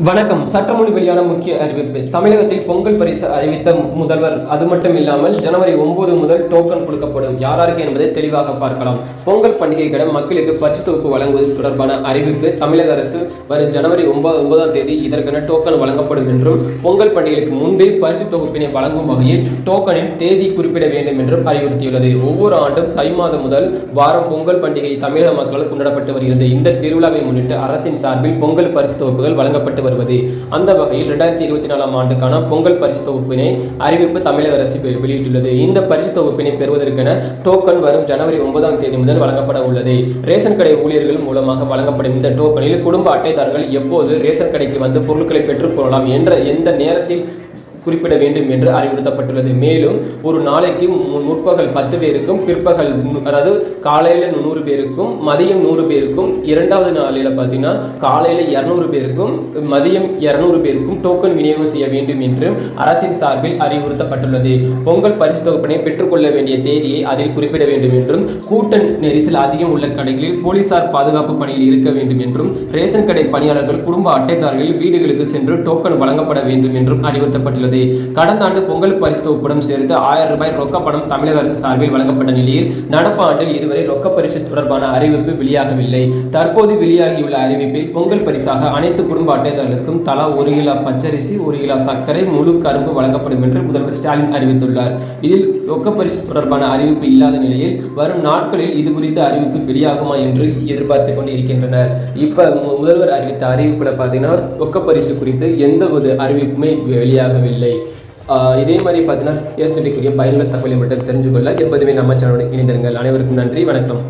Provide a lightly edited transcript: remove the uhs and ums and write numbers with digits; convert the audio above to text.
வணக்கம். சட்டமொழி வெளியான முக்கிய அறிவிப்பு. தமிழகத்தில் பொங்கல் பரிசு அறிவித்த முதல்வர். அது மட்டும் இல்லாமல் ஜனவரி 9 முதல் டோக்கன் கொடுக்கப்படும். யாராருக்கு என்பதை தெளிவாக பார்க்கலாம். பொங்கல் பண்டிகைக்கான மக்களுக்கு பரிசு தொகுப்பு வழங்குவது தொடர்பான அறிவிப்பு தமிழக அரசு வரும் ஜனவரி 9ஆம் தேதி இதற்கான டோக்கன் வழங்கப்படும் என்றும், பொங்கல் பண்டிகைக்கு முன்பே பரிசு தொகுப்பினை வழங்கும் வகையில் டோக்கனின் தேதி குறிப்பிட வேண்டும் என்றும் அறிவுறுத்தியுள்ளது. ஒவ்வொரு ஆண்டும் தை மாதம் முதல் வாரம் பொங்கல் பண்டிகை தமிழக மக்களால் கொண்டாடப்பட்டு வருகிறது. இந்த திருவிழாவை முன்னிட்டு அரசின் சார்பில் பொங்கல் பரிசு தொகுப்புகள் வழங்கப்பட்டு வருவது. அந்த வகையில் 2024ஆம் ஆண்டுக்கான பொங்கல் பரிசு தொகுப்பினை அறிவிப்பு தமிழக அரசு வெளியிட்டுள்ளது. இந்த பரிசு தொகுப்பினை பெறுவதற்கான டோக்கன் வரும் ஜனவரி 9ஆம் தேதி முதல் வழங்கப்பட உள்ளது. ரேஷன் கடை ஊழியர்கள் மூலமாக வழங்கப்படும் இந்த டோக்கனில் குடும்ப அட்டைதாரர்கள் எப்போது ரேஷன் கடைக்கு வந்து பொருட்களை பெற்றுக் கொள்ளலாம் என்ற எந்த நேரத்தில் குறிப்பிட வேண்டும் என்று அறிவுறுத்தப்பட்டுள்ளது. மேலும் ஒரு நாளைக்கு முற்பகல் 10 பேருக்கும், பிற்பகல் அதாவது காலையில் 100 பேருக்கும், மதியம் 100 பேருக்கும், இரண்டாவது நாளில் பார்த்தீங்கன்னா காலையில் 200 பேருக்கும், மதியம் 200 பேருக்கும் டோக்கன் விநியோகம் செய்ய வேண்டும் என்று அரசின் சார்பில் அறிவுறுத்தப்பட்டுள்ளது. பொங்கல் பரிசு தொகுப்பினை பெற்றுக்கொள்ள வேண்டிய தேதியை அதில் குறிப்பிட வேண்டும் என்றும், கூட்ட நெரிசல் அதிகம் உள்ள கடைகளில் போலீசார் பாதுகாப்பு பணியில் இருக்க வேண்டும் என்றும், ரேஷன் கடை பணியாளர்கள் குடும்ப அட்டைதாரர்கள் வீடுகளுக்கு சென்று டோக்கன் வழங்கப்பட வேண்டும் என்றும் அறிவுறுத்தப்பட்டுள்ளது. கடந்த ஆண்டு பொங்கல் பரிசு தொகுப்புடன் சேர்த்து 1000 ரூபாய் ரொக்க பணம் தமிழக அரசு சார்பில் வழங்கப்பட்ட நிலையில் நடப்பு ஆண்டில் இதுவரை ரொக்க பரிசு தொடர்பான அறிவிப்பு வெளியாகவில்லை. தற்போது வெளியாகியுள்ள அறிவிப்பில் பொங்கல் பரிசாக அனைத்து குடும்ப அட்டைதாரர்களுக்கும் தலா 1 கிலோ பச்சரிசி, 1 கிலோ சர்க்கரை, முழு கரும்பு வழங்கப்படும் என்று முதல்வர் ஸ்டாலின் அறிவித்துள்ளார். இதில் ரொக்க பரிசு தொடர்பான அறிவிப்பு இல்லாத நிலையில் வரும் நாட்களில் இது குறித்த அறிவிப்பு வெளியாகுமா என்று எதிர்பார்த்து கொண்டு இருக்கின்றனர். இப்ப முதல்வர் அறிவித்த அறிவிப்புல பார்த்தீங்கன்னா ரொக்க பரிசு குறித்து எந்த ஒரு அறிவிப்புமே வெளியாகவில்லை. இதே மாதிரி பார்த்தீங்கன்னா பயனுள்ள தகவலை மட்டும் தெரிஞ்சுக்கொள்ள எப்போதுமே நம்ம சேனலுடன் இணைந்திருங்கள். அனைவருக்கும் நன்றி, வணக்கம்.